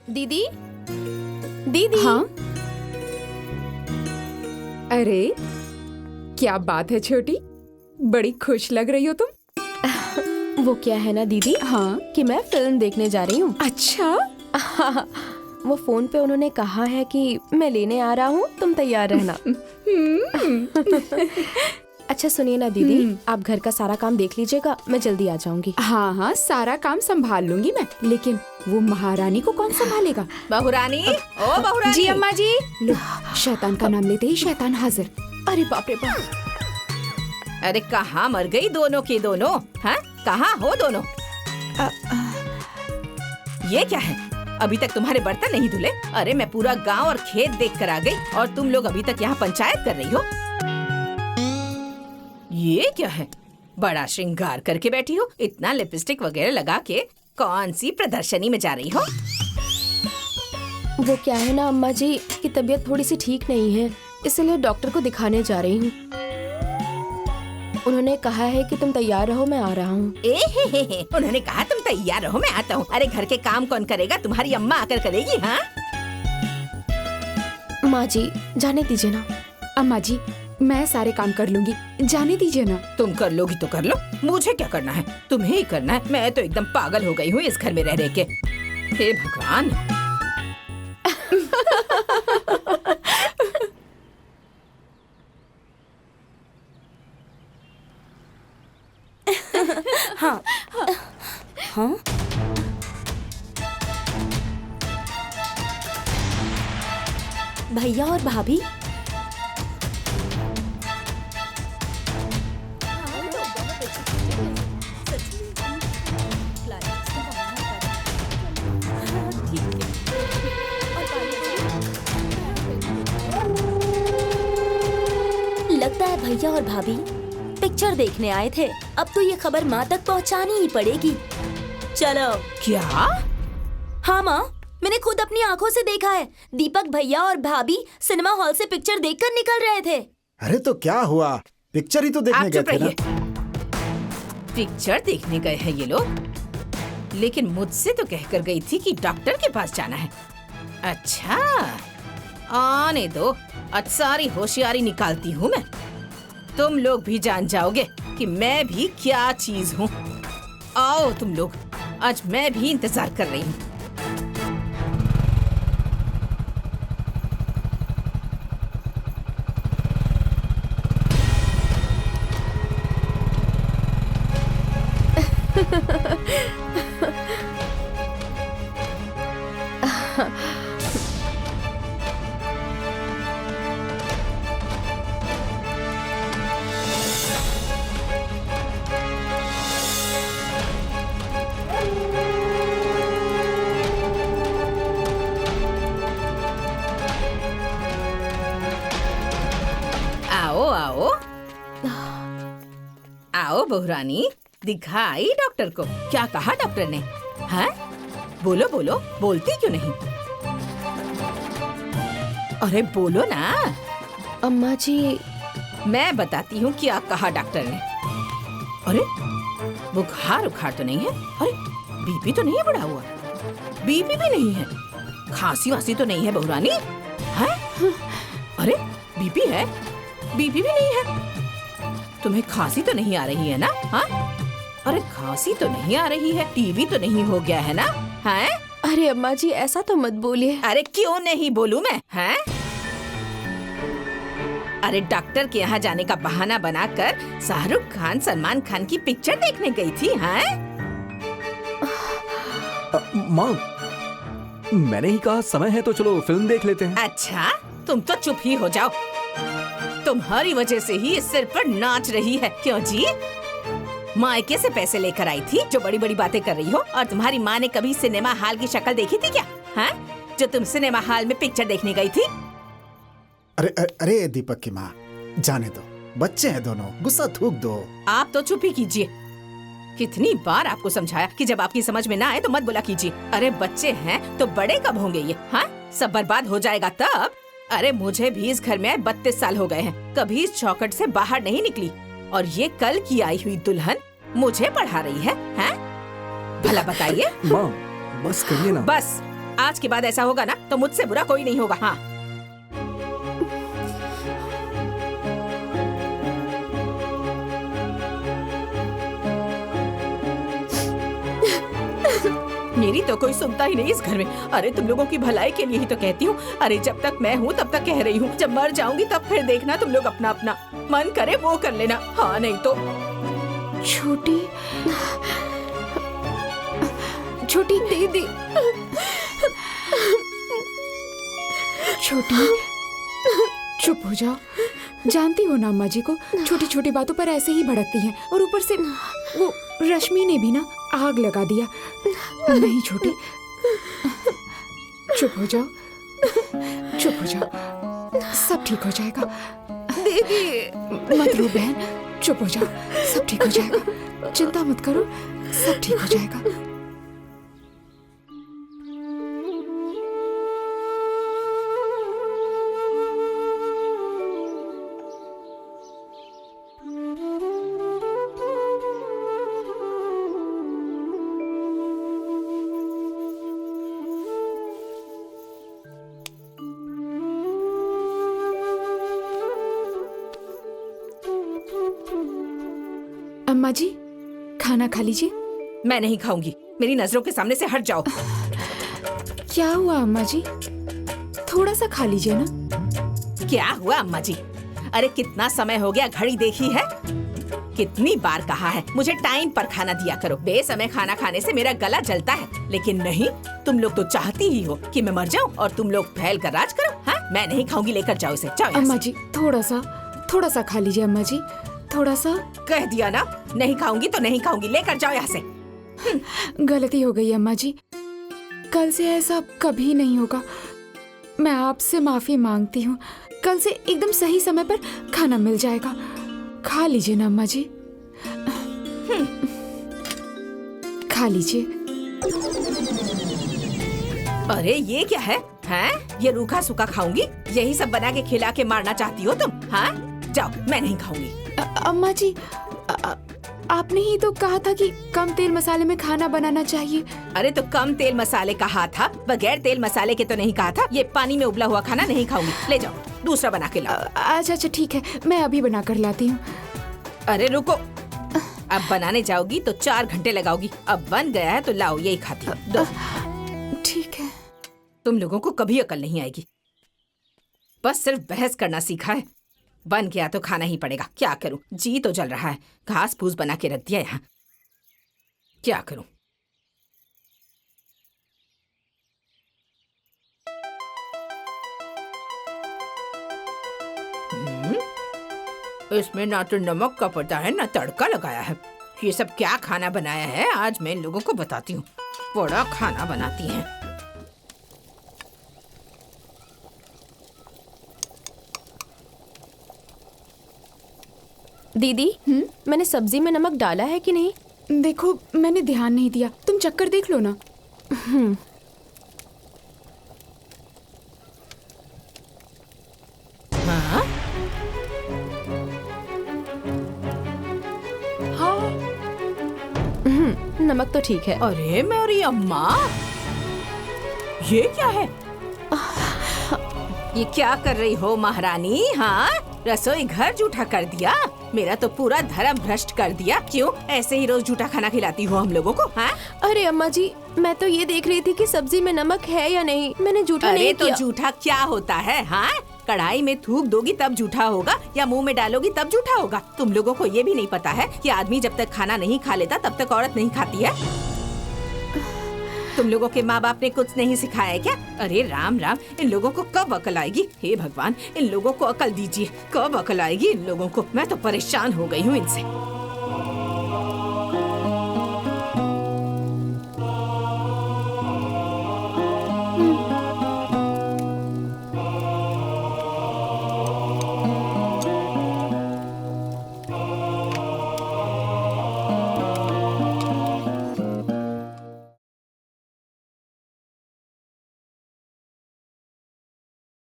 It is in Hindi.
दीदी, दीदी। हाँ? अरे क्या बात है छोटी, बड़ी खुश लग रही हो तुम। वो क्या है ना दीदी, हाँ? कि मैं फिल्म देखने जा रही हूँ। अच्छा। वो फोन पे उन्होंने कहा है कि मैं लेने आ रहा हूँ, तुम तैयार रहना। अच्छा सुनिए ना दीदी, आप घर का सारा काम देख लीजिएगा, मैं जल्दी आ जाऊंगी। हाँ हाँ, सारा काम संभाल लूंगी मैं, लेकिन वो महारानी को कौन संभालेगा? बहुरानी, ओ बहुरानी। जी अम्मा जी। लो, शैतान का नाम लेते ही शैतान हाजिर। अरे बाप रे बाप। अरे कहाँ मर गई दोनों की दोनों? हाँ, कहाँ हो दोनों? ये क्या है? अभी तक तुम्हारे बर्तन नहीं धुले? अरे मैं पूरा गांव और खेत देख कर आ गई और तुम लोग अभी तक यहाँ पंचायत कर रही हो? ये क्या है? बड़ा श्रृंगार करके बैठी हो, इतना लिपस्टिक वगैरह लगा के कौन सी प्रदर्शनी में जा रही हो? वो क्या है ना अम्मा जी की तबीयत थोड़ी सी ठीक नहीं है, इसलिए डॉक्टर को दिखाने जा रही हूँ। उन्होंने कहा है कि तुम तैयार रहो, मैं आ रहा हूँ। उन्होंने कहा तुम तैयार रहो, मैं आता हूँ। अरे घर के काम कौन करेगा? तुम्हारी अम्मा आकर करेगी। हाँ माँ जी जाने दीजिए ना। अम्मा जी, मैं सारे काम कर लूंगी, जाने दीजिए ना। तुम कर लोगी तो कर लो, मुझे क्या करना है? तुम्हें ही करना है। मैं तो एकदम पागल हो गई हूँ इस घर में रह रह के। हे भगवान। हाँ हाँ भैया और भाभी, लगता है भैया और भाभी पिक्चर देखने आए थे। अब तो ये खबर माँ तक पहुँचानी ही पड़ेगी। चलो। क्या? हाँ माँ, मैंने खुद अपनी आंखों से देखा है। दीपक भैया और भाभी सिनेमा हॉल से पिक्चर देखकर निकल रहे थे। अरे तो क्या हुआ, पिक्चर ही तो देखने आप गए चुप थे ना। रहिए। पिक्चर देखने गए हैं ये लोग, लेकिन मुझसे तो कहकर गई थी कि डॉक्टर के पास जाना है। अच्छा, आने दो, आज सारी होशियारी निकालती हूँ मैं। तुम लोग भी जान जाओगे कि मैं भी क्या चीज हूँ। आओ तुम लोग, आज मैं भी इंतजार कर रही हूँ। आओ आओ आओ बहुरानी, दिखाई डॉक्टर को। क्या कहा डॉक्टर ने? हाँ, बोलो बोलो, बोलती क्यों नहीं? अरे बोलो ना। अम्मा जी, मैं बताती हूँ क्या कहा डॉक्टर ने। अरे बुखार उखार तो नहीं है? अरे बीपी तो नहीं बढ़ा हुआ? बीपी भी नहीं है? खांसी वासी तो नहीं है बहुरानी? हैं? अरे बीपी है? बीपी भी नहीं है? तुम्हें खांसी तो नहीं आ रही है ना? हाँ? अरे खांसी तो नहीं आ रही है? टीबी तो नहीं हो गया है ना? हैं? अरे अम्मा जी ऐसा तो मत बोलिए। अरे क्यों नहीं बोलूं मैं? हैं? अरे डॉक्टर के यहाँ जाने का बहाना बनाकर शाहरुख खान सलमान खान की पिक्चर देखने गई थी। हैं? माँ, मैंने ही कहा समय है तो चलो फिल्म देख लेते हैं। अच्छा, तुम तो चुप ही हो जाओ। तुम्हारी वजह से ही इस सिर पर नाच रही है। क्यों जी? मायके से पैसे लेकर आई थी जो बड़ी बड़ी बातें कर रही हो। और तुम्हारी माँ ने कभी सिनेमा हॉल की शक्ल देखी थी क्या? हाँ? जो तुम सिनेमा हॉल में पिक्चर देखने गई थी? अरे अरे दीपक की माँ, जाने दो, बच्चे हैं दोनों, गुस्सा थूक दो। आप तो चुप ही कीजिए। कितनी बार आपको समझाया कि जब आपकी समझ में ना आए तो मत बोला कीजिए। अरे बच्चे हैं तो बड़े कब होंगे ये? हाँ, सब बर्बाद हो जाएगा तब। अरे मुझे भी इस घर में आए 32 साल हो गए हैं, कभी इस चौखट से बाहर नहीं निकली। और ये कल की आई हुई दुल्हन मुझे पढ़ा रही है? हैं? भला बताइए। माँ बस करिए ना। बस, आज के बाद ऐसा होगा ना तो मुझसे बुरा कोई नहीं होगा। हाँ मेरी तो कोई सुनता ही नहीं इस घर में। अरे तुम लोगों की भलाई के लिए ही तो कहती हूँ। अरे जब तक मैं हूँ तब तक कह रही हूँ, जब मर जाऊंगी तब फिर देखना तुम लोग अपना अपना मन करे वो कर लेना। हाँ नहीं तो छोटी छोटी दीदी, छोटी चुप हो जाओ। जानती हो ना अम्मा जी को छोटी छोटी बातों पर ऐसे ही भड़कती हैं, और ऊपर से वो रश्मि ने भी ना आग लगा दिया। नहीं छोटी, चुप हो जाओ, चुप हो जाओ, सब ठीक हो जाएगा। दीदी मत रो बहन, चुप हो जाओ, सब ठीक हो जाएगा, चिंता मत करो, सब ठीक हो जाएगा। अम्मा जी खाना खा लीजिए। मैं नहीं खाऊंगी, मेरी नजरों के सामने से हट जाओ। क्या हुआ अम्मा जी, थोड़ा सा खा लीजिए ना। क्या हुआ अम्मा जी? अरे कितना समय हो गया, घड़ी देखी है? कितनी बार कहा है मुझे टाइम पर खाना दिया करो। बेसमय खाना खाने से मेरा गला जलता है, लेकिन नहीं, तुम लोग तो चाहती ही हो कि मैं मर जाऊं और तुम लोग फैल कर राज करो। हाँ मैं नहीं खाऊंगी, लेकर जाओ इसे, जाओ यहाँ अम्मा से। जी थोड़ा सा खा लीजिए अम्मा जी, थोड़ा सा। कह दिया ना, नहीं खाऊंगी तो नहीं खाऊंगी, लेकर जाओ यहाँ से। गलती हो गई अम्मा जी, कल से ऐसा कभी नहीं होगा। मैं आपसे माफी मांगती हूँ। कल से एकदम सही समय पर खाना मिल जाएगा। खा लीजिए ना अम्मा जी, खा लीजिए। अरे ये क्या है? हैं? ये रूखा सूखा खाऊंगी? यही सब बना के खिला के मारना चाहती हो तुम? हाँ जाओ, मैं नहीं खाऊंगी। अम्मा जी आपने ही तो कहा था कि कम तेल मसाले में खाना बनाना चाहिए। अरे तो कम तेल मसाले कहा था, बगैर तेल मसाले के तो नहीं कहा था। ये पानी में उबला हुआ खाना नहीं खाऊंगी, ले जाओ दूसरा बना के लाओ। अच्छा ठीक है, मैं अभी बना कर लाती हूँ। अरे रुको, अब बनाने जाओगी तो 4 घंटे लगाओगी। अब बन गया है तो लाओ, यही खाती हूँ। दो। ठीक है। तुम लोगों को कभी अकल नहीं आएगी, बस सिर्फ बहस करना सीखा है। बन गया तो खाना ही पड़ेगा, क्या करूं, जी तो जल रहा है। घास फूस बना के रख दिया यहाँ, क्या करूं। इसमें ना तो नमक का पता है ना तड़का लगाया है। ये सब क्या खाना बनाया है, आज मैं इन लोगों को बताती हूँ। बड़ा खाना बनाती हैं। दीदी मैंने सब्जी में नमक डाला है कि नहीं? देखो मैंने ध्यान नहीं दिया, तुम चक्कर देख लो ना। हाँ? हाँ। नमक तो ठीक है। अरे मेरी अम्मा, ये क्या है? ये क्या कर रही हो महारानी? हाँ, रसोई घर जूठा कर दिया, मेरा तो पूरा धर्म भ्रष्ट कर दिया। क्यों ऐसे ही रोज जूठा खाना खिलाती हो हम लोगों को? हाँ? अरे अम्मा जी, मैं तो ये देख रही थी कि सब्जी में नमक है या नहीं, मैंने जूठा नहीं तो किया। जूठा क्या होता है? हाँ, कढ़ाई में थूक दोगी तब जूठा होगा या मुंह में डालोगी तब जूठा होगा? तुम लोगों को ये भी नहीं पता है कि आदमी जब तक खाना नहीं खा लेता तब तक औरत नहीं खाती है? तुम लोगों के माँ बाप ने कुछ नहीं सिखाया क्या? अरे राम राम, इन लोगों को कब अकल आएगी? हे भगवान, इन लोगों को अकल दीजिए, कब अकल आएगी इन लोगों को? मैं तो परेशान हो गई हूँ इनसे।